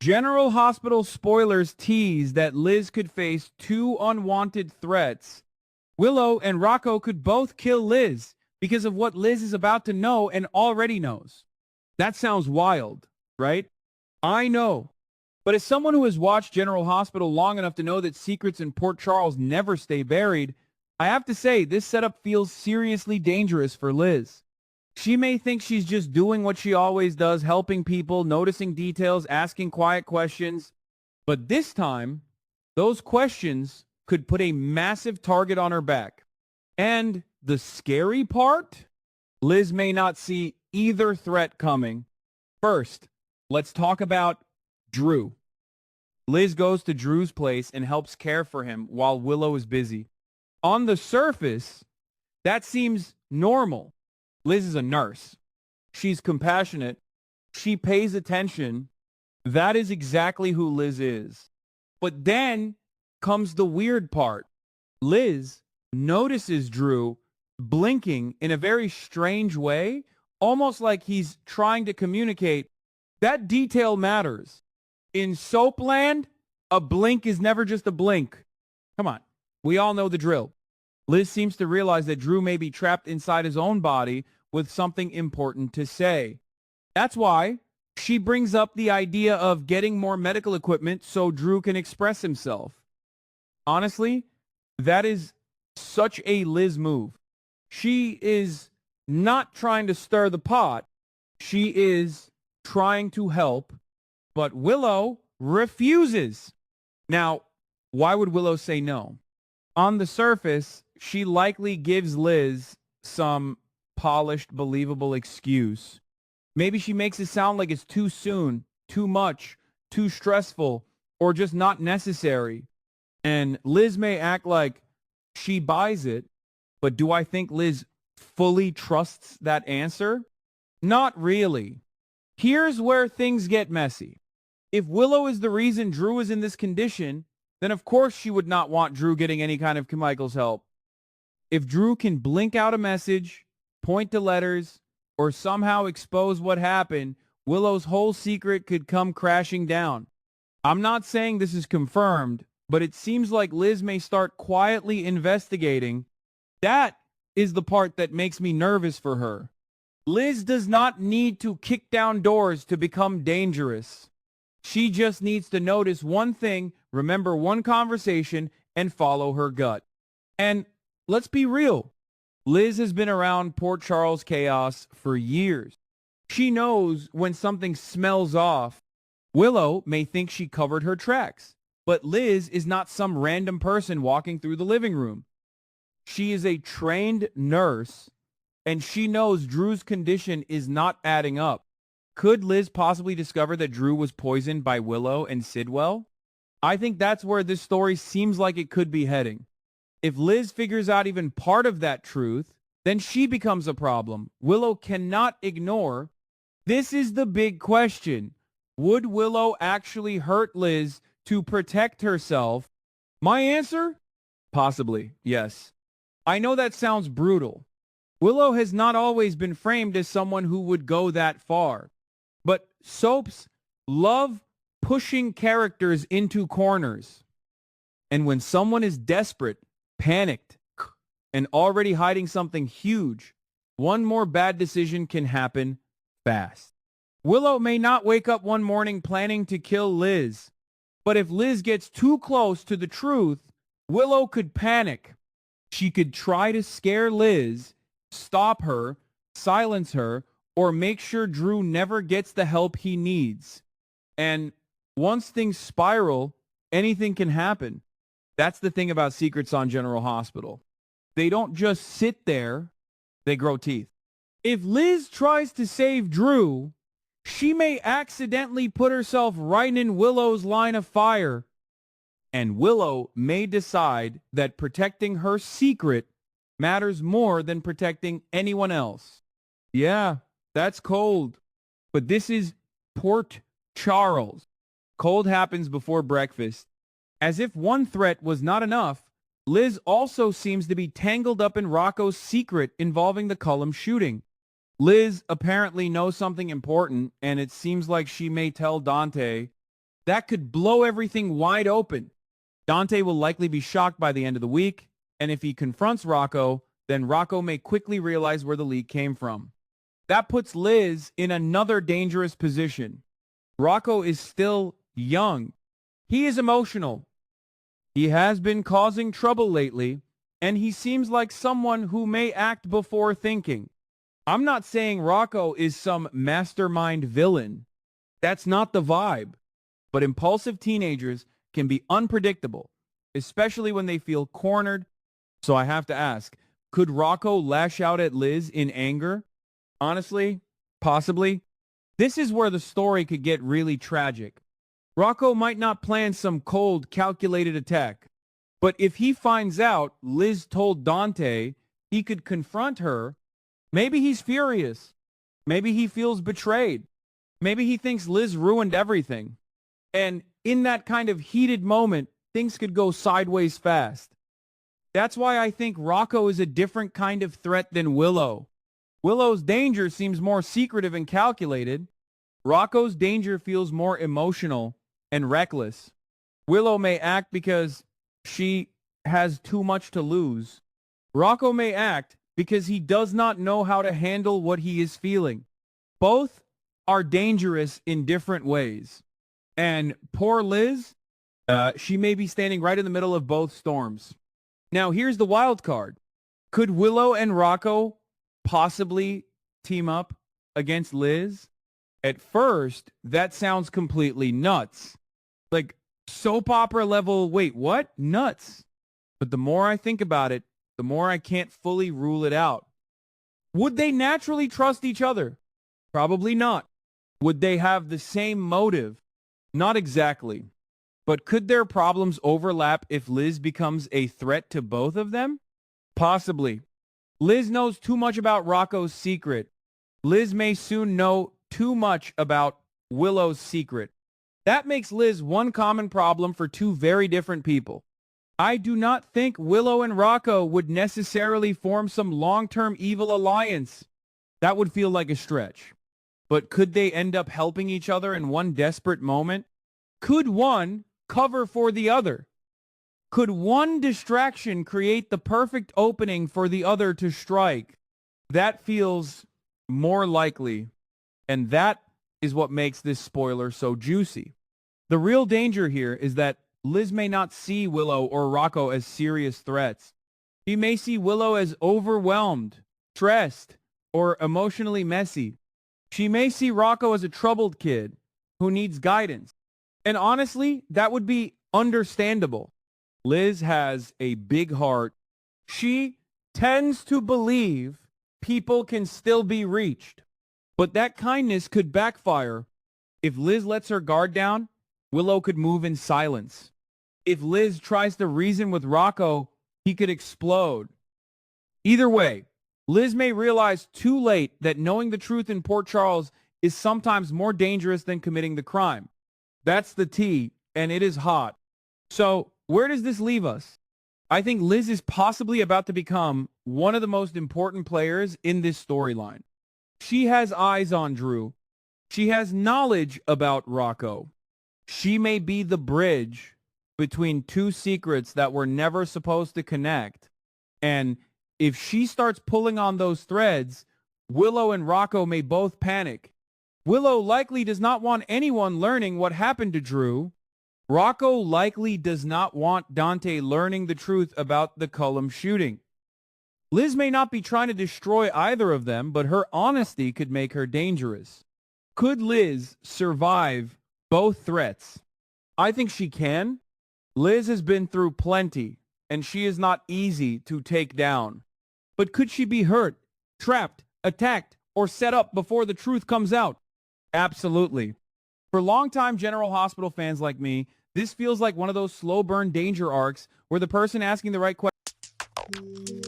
General Hospital spoilers tease that Liz could face two unwanted threats. Willow and Rocco could both kill Liz because of what Liz is about to know and already knows. That sounds wild, right? I know. But as someone who has watched General Hospital long enough to know that secrets in Port Charles never stay buried, I have to say this setup feels seriously dangerous for Liz. She may think she's just doing what she always does, helping people, noticing details, asking quiet questions. But this time, those questions could put a massive target on her back. And the scary part? Liz may not see either threat coming. First, let's talk about Drew. Liz goes to Drew's place and helps care for him while Willow is busy. On the surface, that seems normal. Liz is a nurse. She's compassionate. She pays attention. That is exactly who Liz is. But then comes the weird part. Liz notices Drew blinking in a very strange way, almost like he's trying to communicate. That detail matters. In Soapland, a blink is never just a blink. Come on. We all know the drill. Liz seems to realize that Drew may be trapped inside his own body with something important to say. That's why she brings up the idea of getting more medical equipment so Drew can express himself. Honestly, that is such a Liz move. She is not trying to stir the pot. She is trying to help, but Willow refuses. Now, why would Willow say no? On the surface, she likely gives Liz some polished, believable excuse. Maybe she makes it sound like it's too soon, too much, too stressful, or just not necessary. And Liz may act like she buys it, but do I think Liz fully trusts that answer? Not really. Here's where things get messy. If Willow is the reason Drew is in this condition, then of course she would not want Drew getting any kind of Carmichael's help. If Drew can blink out a message, point to letters, or somehow expose what happened, Willow's whole secret could come crashing down. I'm not saying this is confirmed, but it seems like Liz may start quietly investigating. That is the part that makes me nervous for her. Liz does not need to kick down doors to become dangerous. She just needs to notice one thing, remember one conversation, and follow her gut. And let's be real. Liz has been around Port Charles chaos for years. She knows when something smells off. Willow may think she covered her tracks, but Liz is not some random person walking through the living room. She is a trained nurse, and she knows Drew's condition is not adding up. Could Liz possibly discover that Drew was poisoned by Willow and Sidwell? I think that's where this story seems like it could be heading. If Liz figures out even part of that truth, then she becomes a problem Willow cannot ignore. This is the big question. Would Willow actually hurt Liz to protect herself? My answer? Possibly, yes. I know that sounds brutal. Willow has not always been framed as someone who would go that far. But soaps love pushing characters into corners. And when someone is desperate, panicked, and already hiding something huge, one more bad decision can happen fast. Willow may not wake up one morning planning to kill Liz, but if Liz gets too close to the truth, Willow could panic. She could try to scare Liz, stop her, silence her, or make sure Drew never gets the help he needs. And once things spiral, anything can happen. That's the thing about secrets on General Hospital. They don't just sit there, they grow teeth. If Liz tries to save Drew, she may accidentally put herself right in Willow's line of fire. And Willow may decide that protecting her secret matters more than protecting anyone else. Yeah, that's cold. But this is Port Charles. Cold happens before breakfast. As if one threat was not enough, Liz also seems to be tangled up in Rocco's secret involving the Cullum shooting. Liz apparently knows something important, and it seems like she may tell Dante. That could blow everything wide open. Dante will likely be shocked by the end of the week, and if he confronts Rocco, then Rocco may quickly realize where the leak came from. That puts Liz in another dangerous position. Rocco is still young. He is emotional. He has been causing trouble lately, and he seems like someone who may act before thinking. I'm not saying Rocco is some mastermind villain. That's not the vibe. But impulsive teenagers can be unpredictable, especially when they feel cornered. So I have to ask, could Rocco lash out at Liz in anger? Honestly, possibly. This is where the story could get really tragic. Rocco might not plan some cold, calculated attack. But if he finds out Liz told Dante he could confront her, maybe he's furious. Maybe he feels betrayed. Maybe he thinks Liz ruined everything. And in that kind of heated moment, things could go sideways fast. That's why I think Rocco is a different kind of threat than Willow. Willow's danger seems more secretive and calculated. Rocco's danger feels more emotional and reckless. Willow may act because she has too much to lose. Rocco may act because he does not know how to handle what he is feeling. Both are dangerous in different ways. And poor Liz, she may be standing right in the middle of both storms. Now, here's the wild card. Could Willow and Rocco possibly team up against Liz? At first, that sounds completely nuts. Like soap opera level, wait, what? Nuts. But the more I think about it, the more I can't fully rule it out. Would they naturally trust each other? Probably not. Would they have the same motive? Not exactly. But could their problems overlap if Liz becomes a threat to both of them? Possibly. Liz knows too much about Rocco's secret. Liz may soon know too much about Willow's secret. That makes Liz one common problem for two very different people. I do not think Willow and Rocco would necessarily form some long-term evil alliance. That would feel like a stretch. But could they end up helping each other in one desperate moment? Could one cover for the other? Could one distraction create the perfect opening for the other to strike? That feels more likely, and that is what makes this spoiler so juicy. The real danger here is that Liz may not see Willow or Rocco as serious threats. She may see Willow as overwhelmed, stressed, or emotionally messy. She may see Rocco as a troubled kid who needs guidance. And honestly, that would be understandable. Liz has a big heart. She tends to believe people can still be reached. But that kindness could backfire. If Liz lets her guard down, Willow could move in silence. If Liz tries to reason with Rocco, he could explode. Either way, Liz may realize too late that knowing the truth in Port Charles is sometimes more dangerous than committing the crime. That's the tea, and it is hot. So, where does this leave us? I think Liz is possibly about to become one of the most important players in this storyline. She has eyes on Drew. She has knowledge about Rocco. She may be the bridge between two secrets that were never supposed to connect. And if she starts pulling on those threads, Willow and Rocco may both panic. Willow likely does not want anyone learning what happened to Drew. Rocco likely does not want Dante learning the truth about the Cullum shooting. Liz may not be trying to destroy either of them, but her honesty could make her dangerous. Could Liz survive both threats? I think she can. Liz has been through plenty, and she is not easy to take down. But could she be hurt, trapped, attacked, or set up before the truth comes out? Absolutely. For longtime General Hospital fans like me, this feels like one of those slow burn danger arcs where the person asking the right question